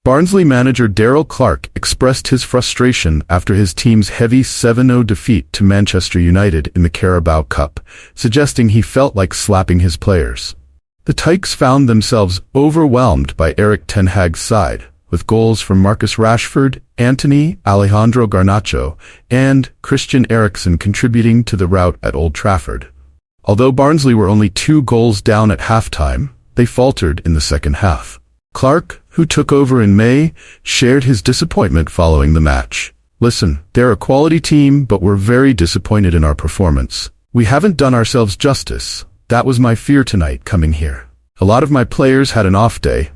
Barnsley manager Darrell Clarke expressed his frustration after his team's heavy 7-0 defeat to Manchester United in the Carabao Cup, suggesting he felt like slapping his players. The Tykes found themselves overwhelmed by Erik ten Hag's side, with goals from Marcus Rashford, Antony, Alejandro Garnacho, and Christian Eriksen contributing to the rout at Old Trafford. Although Barnsley were only 2 goals down at halftime, they faltered in the second half. Clarke, who took over in May, shared his disappointment following the match. "Listen, they're a quality team, but we're very disappointed in our performance. We haven't done ourselves justice. That was my fear tonight coming here. A lot of my players had an off day.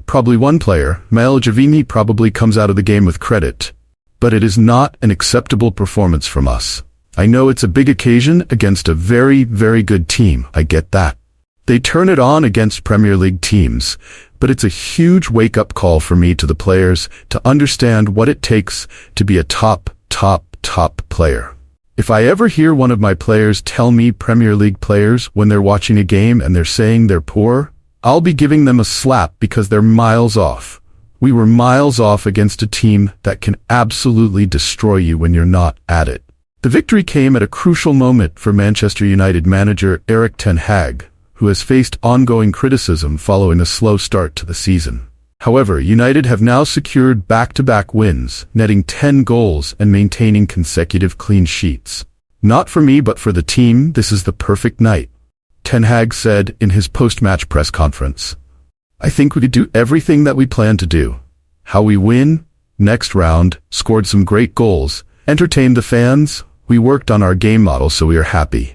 Probably one player, Man Utd, probably comes out of the game with credit. But it is not an acceptable performance from us. I know it's a big occasion against a very, very good team. I get that. They turn it on against Premier League teams, but it's a huge wake-up call for me to the players to understand what it takes to be a top player. If I ever hear one of my players tell me Premier League players when they're watching a game and they're saying they're poor, I'll be giving them a slap because they're miles off. We were miles off against a team that can absolutely destroy you when you're not at it." The victory came at a crucial moment for Manchester United manager Erik ten Hag, who has faced ongoing criticism following a slow start to the season. However, United have now secured back-to-back wins, netting 10 goals and maintaining consecutive clean sheets. "Not for me, but for the team, this is the perfect night," ten Hag said in his post-match press conference. "I think we could do everything that we plan to do. How we win, next round, scored some great goals, entertained the fans, we worked on our game model, so we are happy.